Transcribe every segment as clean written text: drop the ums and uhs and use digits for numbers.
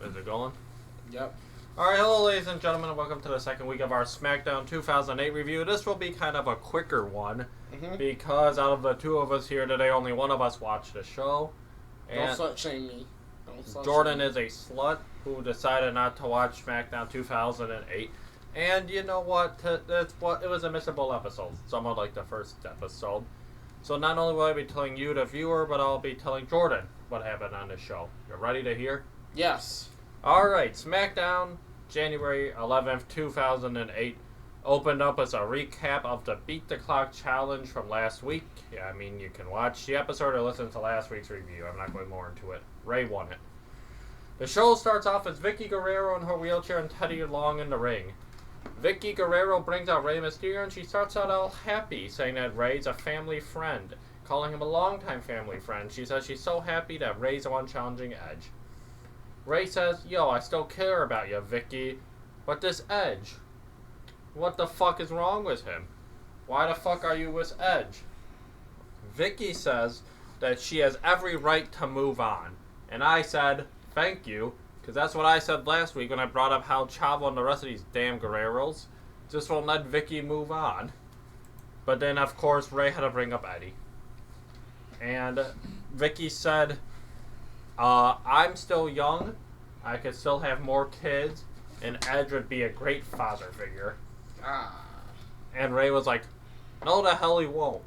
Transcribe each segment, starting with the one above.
Is it going? Yep. Alright, hello ladies and gentlemen, and welcome to the second week of our SmackDown 2008 review. This will be kind of a quicker one, because out of the two of us here today, only one of us watched the show. And don't slut shame me. Jordan is a slut who decided not to watch SmackDown 2008. And you know what? It was a missable episode, somewhat like the first episode. So not only will I be telling you, the viewer, but I'll be telling Jordan what happened on the show. You ready to hear? Yes. Alright, SmackDown, January 11th, 2008, opened up as a recap of the Beat the Clock challenge from last week. Yeah, I mean, you can watch the episode or listen to last week's review. I'm not going more into it. Ray won it. The show starts off as Vickie Guerrero in her wheelchair and Teddy Long in the ring. Vickie Guerrero brings out Rey Mysterio and she starts out all happy, saying that Ray's a family friend, calling him a longtime family friend. She says she's so happy that Ray's the one challenging Edge. Ray says, "Yo, I still care about you, Vickie, but this Edge, what the fuck is wrong with him? Why the fuck are you with Edge?" Vickie says that she has every right to move on. And I said, thank you, because that's what I said last week when I brought up how Chava and the rest of these damn Guerreros just won't let Vickie move on. But then, of course, Ray had to bring up Eddie. And Vickie said, I'm still young, I could still have more kids, and Edge would be a great father figure. And Ray was like, no the hell he won't.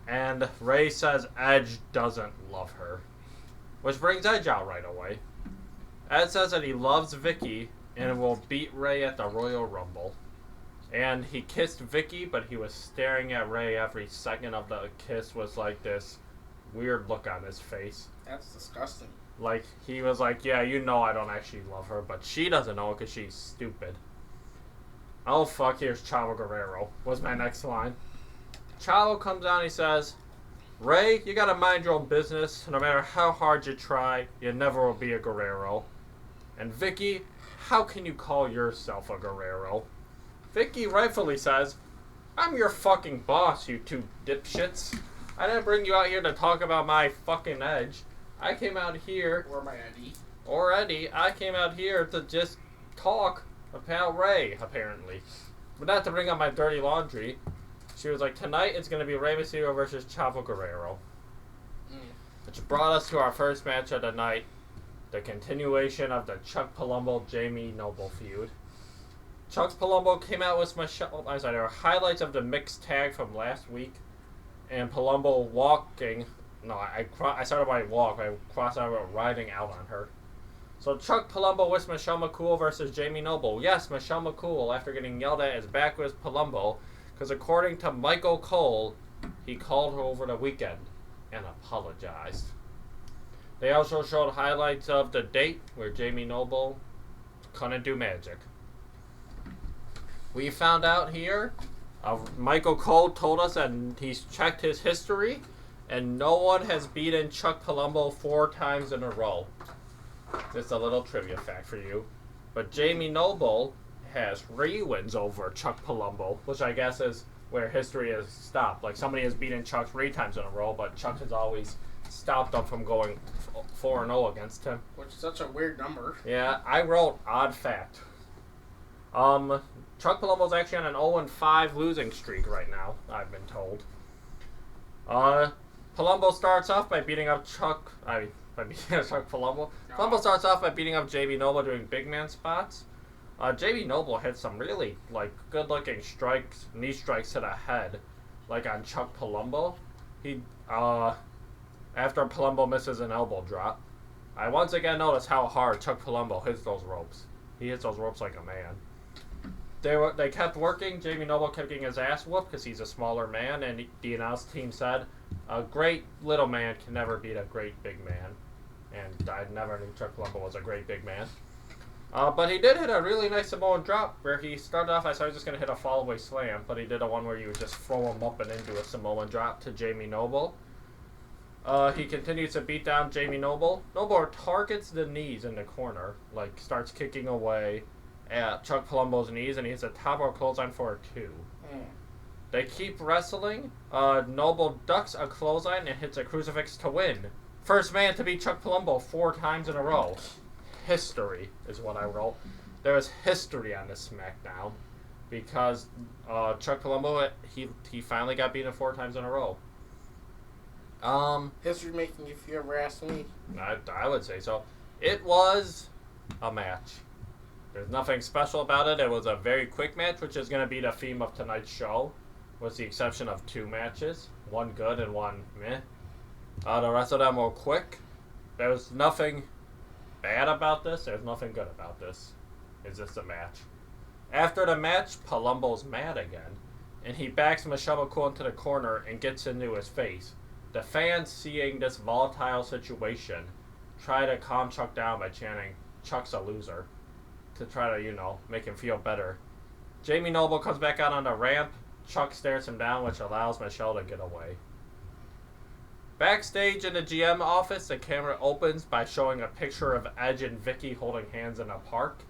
And Ray says Edge doesn't love her. Which brings Edge out right away. Ed says that he loves Vickie and will beat Ray at the Royal Rumble. And he kissed Vickie, but he was staring at Ray every second of the kiss was like this weird look on his face. That's disgusting. Like, he was like, yeah, you know I don't actually love her, but she doesn't know because she's stupid. Oh fuck, here's Chava Guerrero, was my next line. Chavo comes out and he says, Ray, you gotta mind your own business. No matter how hard you try, you never will be a Guerrero. And Vickie, how can you call yourself a Guerrero? Vickie rightfully says, I'm your fucking boss, you two dipshits. I didn't bring you out here to talk about my fucking Edge. I came out here... Or my Eddie. Or Eddie. I came out here to just talk about Ray, apparently. But not to bring up my dirty laundry. She was like, tonight it's going to be Rey Mysterio versus Chavo Guerrero. Which brought us to our first match of the night. The continuation of the Chuck Palumbo-Jamie Noble feud. Chuck Palumbo came out with there were highlights of the mixed tag from last week. And Palumbo walking... No, I started by walk. I crossed out riding out on her. So Chuck Palumbo with Michelle McCool versus Jamie Noble. Yes, Michelle McCool, after getting yelled at, is back with Palumbo. Because according to Michael Cole, he called her over the weekend and apologized. They also showed highlights of the date where Jamie Noble couldn't do magic. We found out here, Michael Cole told us that he's checked his history, and no one has beaten Chuck Palumbo 4 times in a row. Just a little trivia fact for you. But Jamie Noble has 3 wins over Chuck Palumbo, which I guess is where history has stopped. Like, somebody has beaten Chuck 3 times in a row, but Chuck has always stopped them from going 4-0 against him. Which is such a weird number. Yeah, I wrote odd fact. Chuck Palumbo's actually on an 0-5 losing streak right now, I've been told. Palumbo starts off by beating up Chuck Palumbo. Palumbo starts off by beating up Jamie Noble doing big man spots. Jamie Noble hit some really, good-looking strikes, knee strikes to the head, on Chuck Palumbo. After Palumbo misses an elbow drop. I once again noticed how hard Chuck Palumbo hits those ropes. He hits those ropes like a man. They kept working. Jamie Noble kept getting his ass whooped because he's a smaller man, and the announce team said, a great little man can never beat a great big man. And I never knew Chuck Palumbo was a great big man. But he did hit a really nice Samoan drop where he started off, I thought he was just going to hit a fall-away slam, but he did a one where you would just throw him up and into a Samoan drop to Jamie Noble. He continues to beat down Jamie Noble. Noble targets the knees in the corner, starts kicking away at Chuck Palumbo's knees, and he hits a top rope clothesline for a 2. They keep wrestling. Noble ducks a clothesline and hits a crucifix to win. First man to beat Chuck Palumbo 4 times in a row. history, is what I wrote. There was history on this SmackDown because Chuck Palumbo, he finally got beaten 4 times in a row. History making if you ever ask me. I would say so. It was a match. There's nothing special about it. It was a very quick match, which is going to be the theme of tonight's show, with the exception of 2 matches. 1 good and 1 meh. The rest of them were quick. There's nothing bad about this. There's nothing good about this. It's just a match. After the match, Palumbo's mad again, and he backs Michelle McCool into the corner and gets into his face. The fans, seeing this volatile situation, try to calm Chuck down by chanting, "Chuck's a loser," to try to, make him feel better. Jamie Noble comes back out on the ramp. Chuck stares him down, which allows Michelle to get away. Backstage in the GM office, the camera opens by showing a picture of Edge and Vicky holding hands in a park.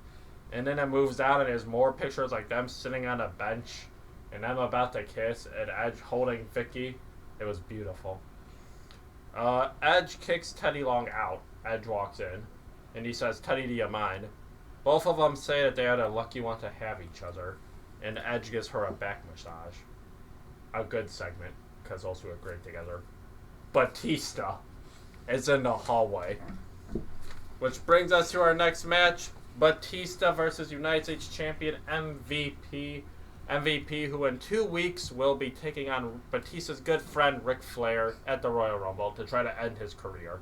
And then it moves down and there's more pictures like them sitting on a bench and them about to kiss and Edge holding Vicky. It was beautiful. Edge kicks Teddy Long out. Edge walks in and he says, "Teddy, do you mind?" Both of them say that they are the lucky one to have each other. And Edge gives her a back massage. A good segment, because those two are great together. Batista is in the hallway. Which brings us to our next match. Batista versus United States Champion MVP. MVP, who in 2 weeks will be taking on Batista's good friend Ric Flair at the Royal Rumble to try to end his career.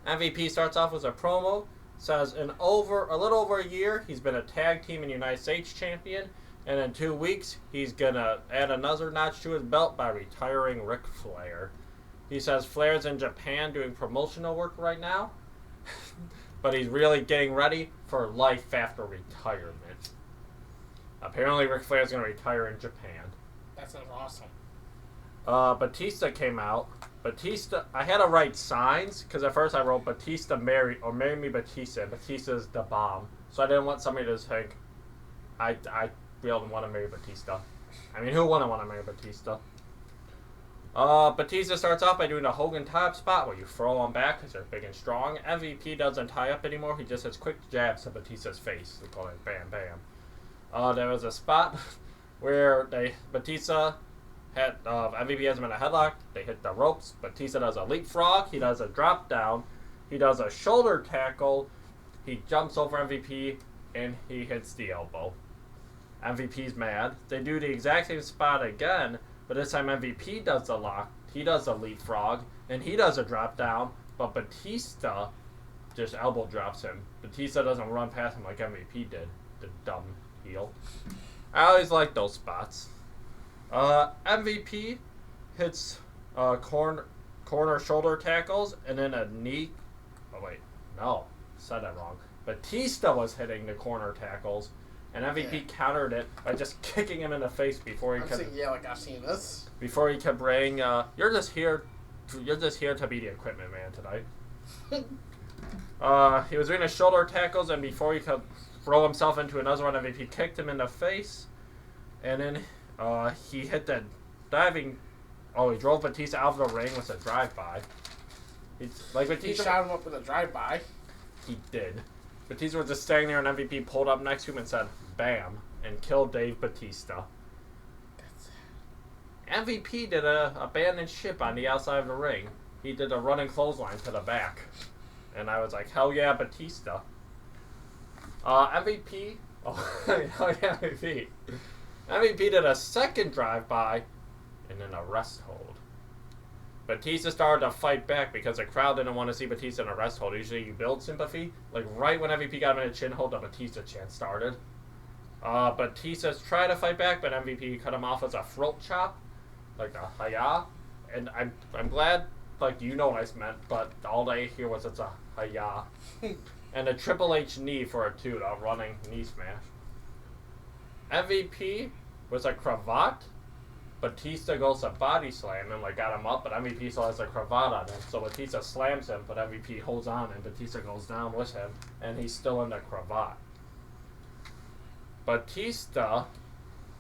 MVP starts off with a promo. Says in a little over a year, he's been a tag team and United States champion, and in 2 weeks, he's gonna add another notch to his belt by retiring Ric Flair. He says Flair's in Japan doing promotional work right now, but he's really getting ready for life after retirement. Apparently, Ric Flair's gonna retire in Japan. That sounds awesome. Batista came out. Batista, I had to write signs because at first I wrote Batista marry me Batista, and Batista's the bomb. So I didn't want somebody to think I really want to marry Batista. I mean, who wouldn't want to marry Batista? Batista starts off by doing a Hogan top spot where you throw him back because they're big and strong. MVP doesn't tie up anymore. He just has quick jabs to Batista's face. They call it bam bam. There was a spot where Batista had MVP has him in a headlock. They hit the ropes. Batista does a leapfrog. He does a drop down. He does a shoulder tackle. He jumps over MVP and he hits the elbow. MVP's mad. They do the exact same spot again, but this time MVP does the lock. He does a leapfrog and he does a drop down. But Batista just elbow drops him. Batista doesn't run past him like MVP did. The dumb heel. I always like those spots. MVP hits corner shoulder tackles and then a knee. Oh wait, no, said that wrong. Batista was hitting the corner tackles, and MVP countered it by just kicking him in the face before he could. Yeah, like I've seen this. Before he could bring, you're just here to be the equipment man tonight. He was doing the shoulder tackles, and before he could throw himself into another one, MVP kicked him in the face, and then. He hit the diving. Oh, he drove Batista out of the ring with a drive-by. He shot him up with a drive-by. He did. Batista was just standing there, and MVP pulled up next to him and said, "Bam," and killed Dave Batista. MVP did a abandoned ship on the outside of the ring. He did a running clothesline to the back. And I was like, hell yeah, Batista. MVP. Oh, hell yeah, MVP. MVP did a second drive-by and then a rest hold. Batista started to fight back because the crowd didn't want to see Batista in a rest hold. Usually you build sympathy. Like right when MVP got him in a chin hold, the Batista chant started. Batista's tried to fight back, but MVP cut him off as a throat chop. Like a hi-ya. And I'm glad, like, you know what I meant, but all I hear was it's a hi-ya. And a Triple H knee for a 2, a running knee smash. MVP was a cravat. Batista goes to body slam him, like got him up, but MVP still has a cravat on him. So Batista slams him, but MVP holds on and Batista goes down with him, and he's still in the cravat. Batista,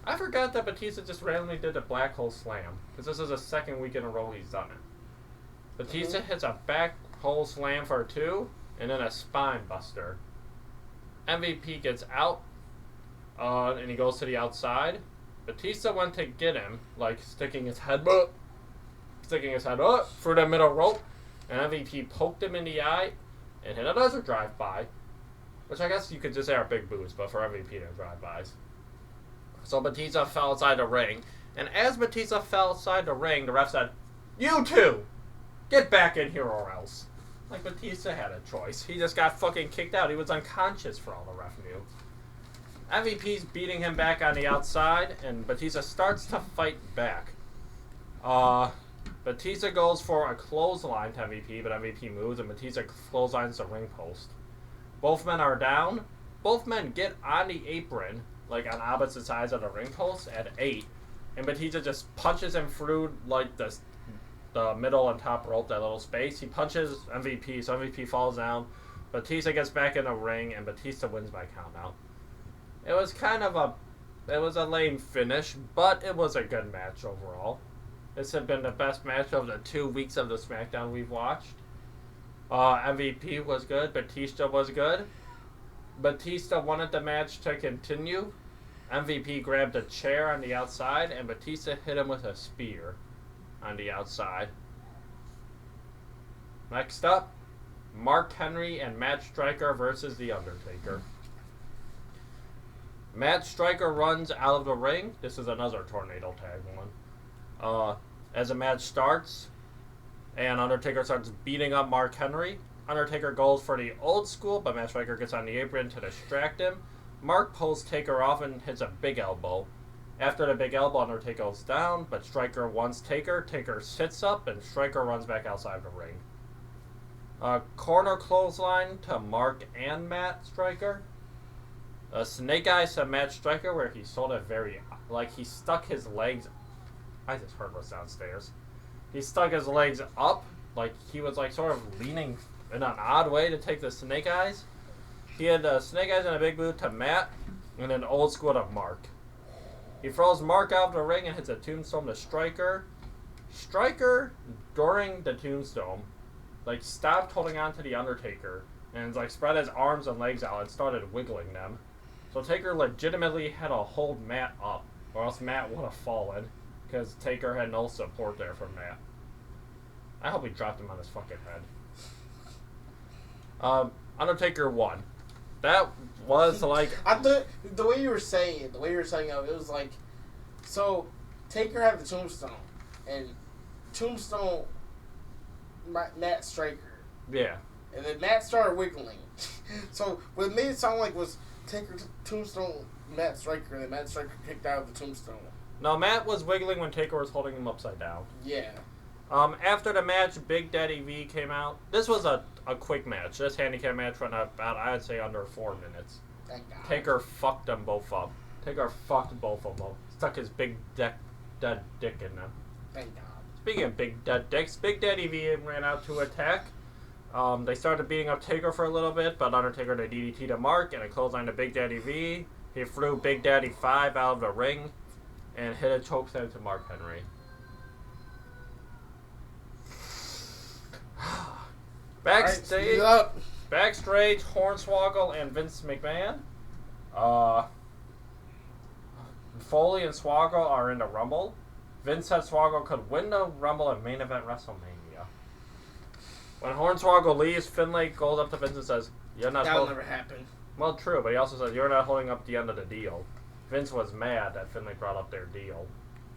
I forgot that Batista just randomly did a black hole slam, because this is the second week in a row he's done it. Batista hits a back hole slam for a 2, and then a spine buster. MVP gets out, and he goes to the outside. Batista went to get him, like sticking his head up through the middle rope, and MVP poked him in the eye and hit another drive-by, which I guess you could just say are big boos, but for MVP they're drive-bys. So Batista fell outside the ring, and as Batista fell outside the ring, the ref said, "You two, get back in here or else." Like, Batista had a choice. He just got fucking kicked out. He was unconscious for all the ref knew. MVP's beating him back on the outside, and Batista starts to fight back. Batista goes for a clothesline to MVP, but MVP moves, and Batista clotheslines the ring post. Both men are down. Both men get on the apron, like on opposite sides of the ring post, at 8, and Batista just punches him through, like, the middle and top rope, that little space. He punches MVP, so MVP falls down. Batista gets back in the ring, and Batista wins by countout. It was kind of a lame finish, but it was a good match overall. This had been the best match of the 2 weeks of the SmackDown we've watched. MVP was good. Batista was good. Batista wanted the match to continue. MVP grabbed a chair on the outside, and Batista hit him with a spear on the outside. Next up, Mark Henry and Matt Striker versus The Undertaker. Matt Striker runs out of the ring. This is another tornado tag one. As the match starts, and Undertaker starts beating up Mark Henry, Undertaker goes for the old school, but Matt Striker gets on the apron to distract him. Mark pulls Taker off and hits a big elbow. After the big elbow, Undertaker goes down, but Striker wants Taker. Taker sits up, and Striker runs back outside the ring. Corner clothesline to Mark and Matt Striker. A snake eyes to Matt Striker, where he sold it very, like, he stuck his legs. I just heard what's downstairs. He stuck his legs up, like he was like sort of leaning in an odd way to take the snake eyes. He had snake eyes and a big boot to Matt, and then old school to Mark. He throws Mark out of the ring and hits a tombstone to Striker. Striker, during the tombstone, like, stopped holding on to the Undertaker and, like, spread his arms and legs out and started wiggling them. So Taker legitimately had to hold Matt up, or else Matt would have fallen, because Taker had no support there from Matt. I hope he dropped him on his fucking head. Undertaker won. That was like... the way you were saying it, it was like, so Taker had the tombstone, and tombstone Matt Striker. Yeah. And then Matt started wiggling. So what it made it sound like was Taker tombstone Matt Striker, and then Matt Striker kicked out of the tombstone. No, Matt was wiggling when Taker was holding him upside down. Yeah. After the match, Big Daddy V came out. This was a quick match. This handicap match went about, I'd say, under 4 minutes. Thank God. Taker fucked them both up. Taker fucked both of them. Stuck his big dead dick in them. Thank God. Speaking of big dead dicks, Big Daddy V ran out to attack. They started beating up Taker for a little bit, but Undertaker did DDT to Mark and a clothesline to Big Daddy V. He threw Big Daddy 5 out of the ring and hit a chokeslam to Mark Henry. Backstage, Hornswoggle and Vince McMahon. Foley and Swoggle are in the Rumble. Vince said Swoggle could win the Rumble and main event WrestleMania. When Hornswoggle leaves, Finlay goes up to Vince and says, "You're not." That'll never happen. Well, true, but he also says, "You're not holding up the end of the deal." Vince was mad that Finlay brought up their deal.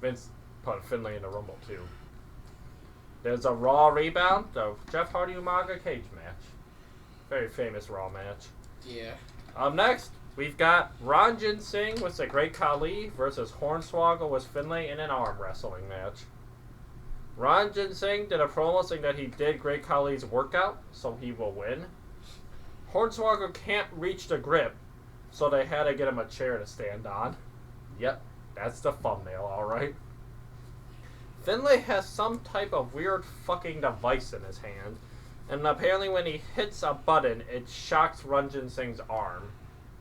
Vince put Finlay in the Rumble too. There's a Raw rebound, the Jeff Hardy Umaga cage match. Very famous Raw match. Yeah. Next, we've got Ranjin Singh with the Great Khali versus Hornswoggle with Finlay in an arm wrestling match. Ranjin Singh did a promo saying that he did Great Khali's workout, so he will win. Hornswoggle can't reach the grip, so they had to get him a chair to stand on. Yep, that's the thumbnail, alright. Finlay has some type of weird fucking device in his hand, and apparently when he hits a button, it shocks Ranjin Singh's arm,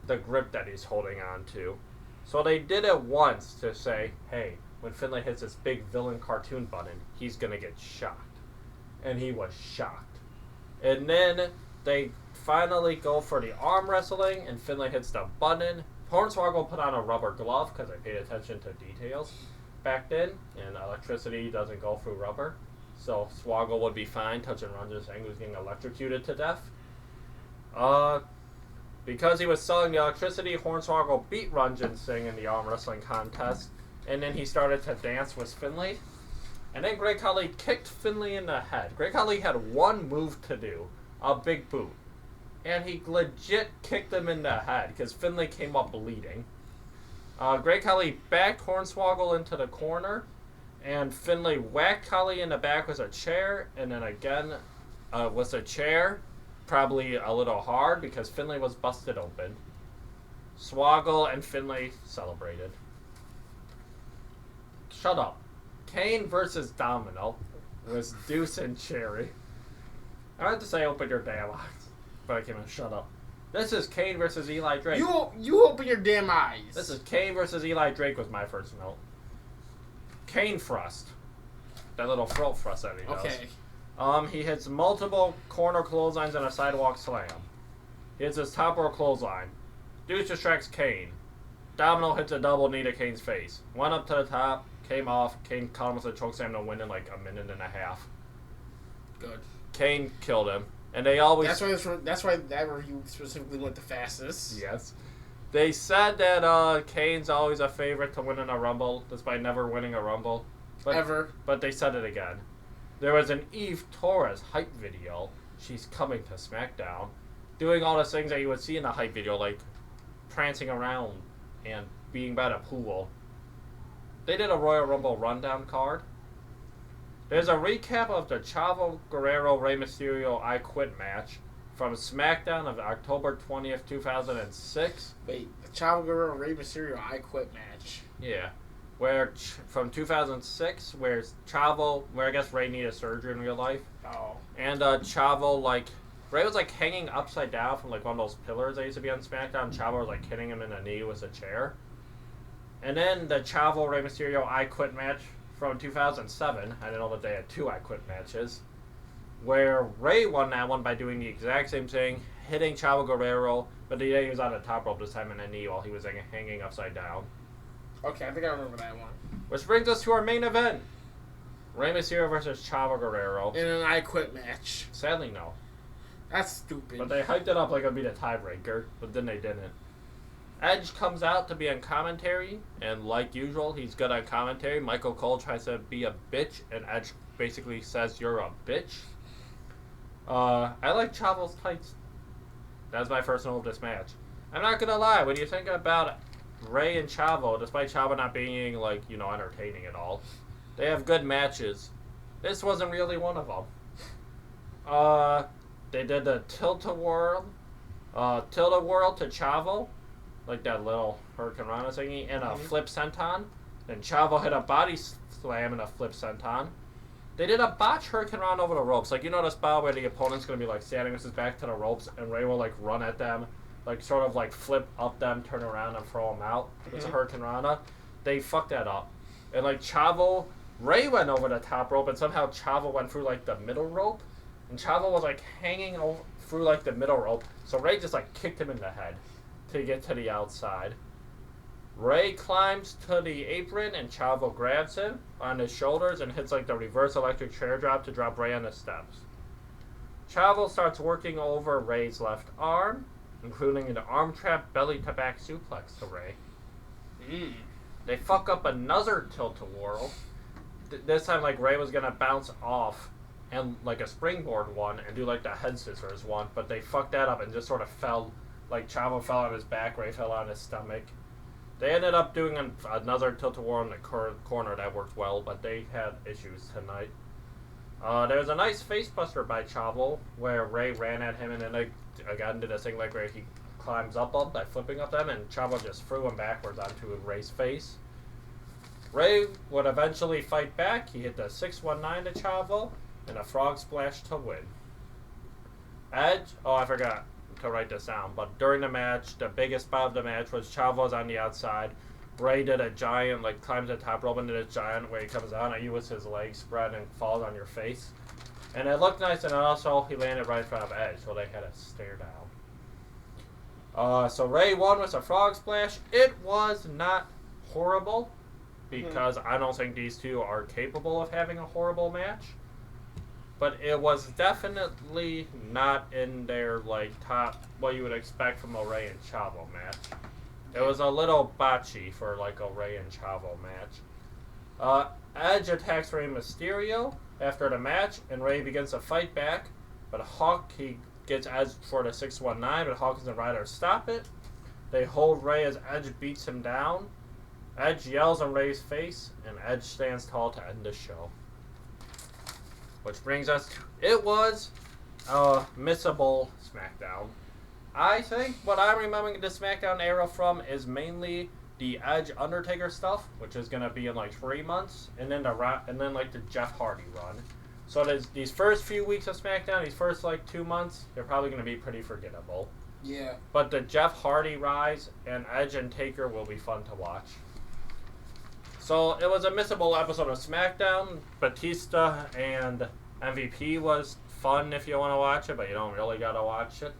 the grip that he's holding on to. So they did it once to say, hey, when Finlay hits this big villain cartoon button, he's gonna get shocked. And he was shocked. And then they finally go for the arm wrestling, and Finlay hits the button. Hornswoggle put on a rubber glove because I paid attention to details back then, and electricity doesn't go through rubber. So Swoggle would be fine touching Rungeon saying he was getting electrocuted to death. Because he was selling the electricity, Hornswoggle beat Rungeon Singh in the arm wrestling contest, and then he started to dance with Finlay. And then Great Khali kicked Finlay in the head. Great Khali had one move to do, a big boot. And he legit kicked him in the head because Finlay came up bleeding. Great Khali backed Hornswoggle into the corner, and Finlay whacked Khali in the back with a chair, and then again with a chair, probably a little hard because Finlay was busted open. Swoggle and Finlay celebrated. Shut up. Kane versus Domino was Deuce and Cherry. I had to say open your damn eyes, but I can't shut up. This is Kane versus Eli Drake. You open your damn eyes. This is Kane versus Eli Drake was my first note. Kane thrust. That little throat thrust that he does. Okay. He hits multiple corner clotheslines and a sidewalk slam. He hits his top row clothesline. Deuce distracts Kane. Domino hits a double knee to Kane's face. Went up to the top, came off. Kane caught him with a chokeslam to win in like a minute and a half. Good. Kane killed him. And they always... That's why that review specifically went the fastest. Yes. They said that Kane's always a favorite to win in a Rumble, despite never winning a Rumble. Ever. But they said it again. There was an Eve Torres hype video. She's coming to SmackDown. Doing all the things that you would see in a hype video, like prancing around and being by the pool. They did a Royal Rumble rundown card. There's a recap of the Chava, Guerrero, Rey Mysterio I Quit match from SmackDown of October 20th, 2006. Wait, the Chava, Guerrero, Rey Mysterio I Quit match. Yeah. Where, from 2006, where Chavo, where I guess Rey needed surgery in real life. Oh. And Chavo, like, Rey was like hanging upside down from like one of those pillars that used to be on SmackDown. Chavo was like hitting him in the knee with a chair. And then the Chavo, Rey Mysterio I Quit match from 2007, I didn't know that they had two I Quit matches, where Rey won that one by doing the exact same thing, hitting Chavo Guerrero, but he was on the top rope this time in a knee while he was hanging upside down. Okay, I think I remember that one. Which brings us to our main event. Rey Mysterio versus Chavo Guerrero. In an I Quit match. Sadly, no. That's stupid. But they hyped it up like it would be the tiebreaker, but then they didn't. Edge comes out to be on commentary, and like usual, he's good on commentary. Michael Cole tries to be a bitch, and Edge basically says, "You're a bitch." I like Chavo's tights. That's my first note of this match. I'm not gonna lie, when you think about Rey and Chavo, despite Chavo not being, like, you know, entertaining at all, they have good matches. This wasn't really one of them. They did the tilt-a-whirl to Chavo, like that little Hurricane Rana thingy, and a flip senton. Then Chavo hit a body slam and a flip senton. They did a botch Hurricane Rana over the ropes. Like, you know the spot where the opponent's going to be, like, standing with his back to the ropes, and Rey will, like, run at them, like, sort of, like, flip up them, turn around, and throw them out. It's a Hurricane Rana. They fucked that up. And, like, Rey went over the top rope, and somehow Chavo went through, like, the middle rope. And Chavo was, like, hanging through, like, the middle rope. So Rey just, like, kicked him in the head to get to the outside. Rey climbs to the apron, and Chavo grabs him on his shoulders and hits, like, the reverse electric chair drop to drop Rey on the steps. Chavo starts working over Rey's left arm, including an arm trap belly to back suplex to Rey. They fuck up another tilt-a-whirl. This time, like, Rey was gonna bounce off and, like, a springboard one and do, like, the head scissors one, but they fucked that up and just sort of fell. Like, Chavo fell on his back, Rey fell on his stomach. They ended up doing another tilt-a-whirl in the corner that worked well, but they had issues tonight. There was a nice facebuster by Chavo, where Rey ran at him, and then they again did a thing like where he climbs up by flipping up them, and Chavo just threw him backwards onto Rey's face. Rey would eventually fight back. He hit the 619 to Chavo, and a frog splash to win. Edge, I forgot to write this down, but during the match, the biggest spot of the match was Chavo's on the outside. Rey did a giant, like, climbs the top rope and did a giant where he comes out, and you with his legs spread and falls on your face. And it looked nice, and also he landed right in front of Edge, so they had to stare down. So Ray won with a frog splash. It was not horrible, because I don't think these two are capable of having a horrible match. But it was definitely not in their top, what you would expect from a Ray and Chavo match. It was a little botchy for a Ray and Chavo match. Edge attacks Rey Mysterio after the match, and Ray begins to fight back. But he gets Edge for the 619, but Hawkins and Ryder stop it. They hold Ray as Edge beats him down. Edge yells in Ray's face, and Edge stands tall to end the show. Which brings us to, it was a missable SmackDown. I think what I'm remembering the SmackDown era from is mainly the Edge Undertaker stuff, which is going to be in 3 months, and then the Jeff Hardy run. So these first few weeks of SmackDown, these first 2 months, they're probably going to be pretty forgettable. Yeah. But the Jeff Hardy rise and Edge and Taker will be fun to watch. So it was a missable episode of SmackDown. Batista and MVP was fun if you want to watch it, but you don't really got to watch it.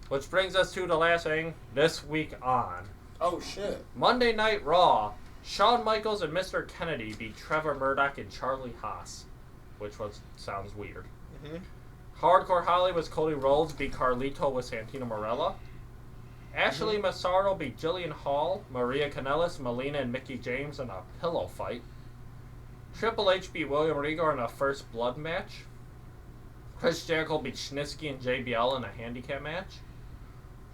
Which brings us to the last thing this week on. Oh, shit. Monday Night Raw. Shawn Michaels and Mr. Kennedy beat Trevor Murdoch and Charlie Haas, which sounds weird. Mm-hmm. Hardcore Holly was Cody Rhodes beat Carlito with Santino Marella. Ashley Massaro beat Jillian Hall, Maria Kanellis, Melina, and Mickie James in a pillow fight. Triple H beat William Regal in a First Blood match. Chris Jericho beat Snitsky and JBL in a handicap match.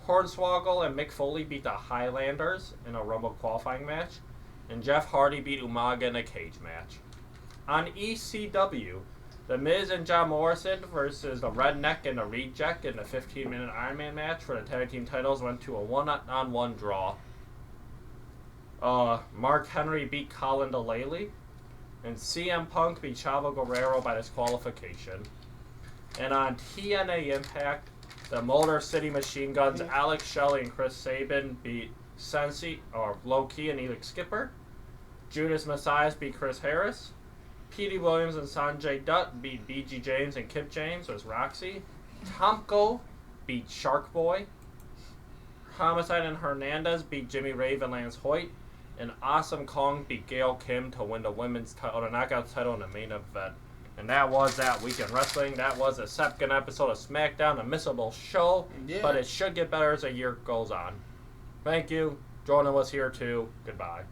Hornswoggle and Mick Foley beat the Highlanders in a Rumble qualifying match. And Jeff Hardy beat Umaga in a cage match. On ECW, The Miz and John Morrison versus the Redneck and the Reject in the 15-minute Iron Man match for the tag team titles went to a one-on-one draw. Mark Henry beat Colin Delaney, and CM Punk beat Chava Guerrero by disqualification. And on TNA Impact, the Motor City Machine Guns, Alex Shelley and Chris Sabin beat Sensi, or Low Key and Elix Skipper. Judas Messias beat Chris Harris. Petey Williams and Sanjay Dutt beat BG James and Kip James with Roxy. Tomko beat Shark Boy. Homicide and Hernandez beat Jimmy Rave and Lance Hoyt. And Awesome Kong beat Gail Kim to win the women's title, the knockout title in the main event. And that was that week in wrestling. That was a second episode of SmackDown, a missable show. Yeah. But it should get better as the year goes on. Thank you. Jordan was here too. Goodbye.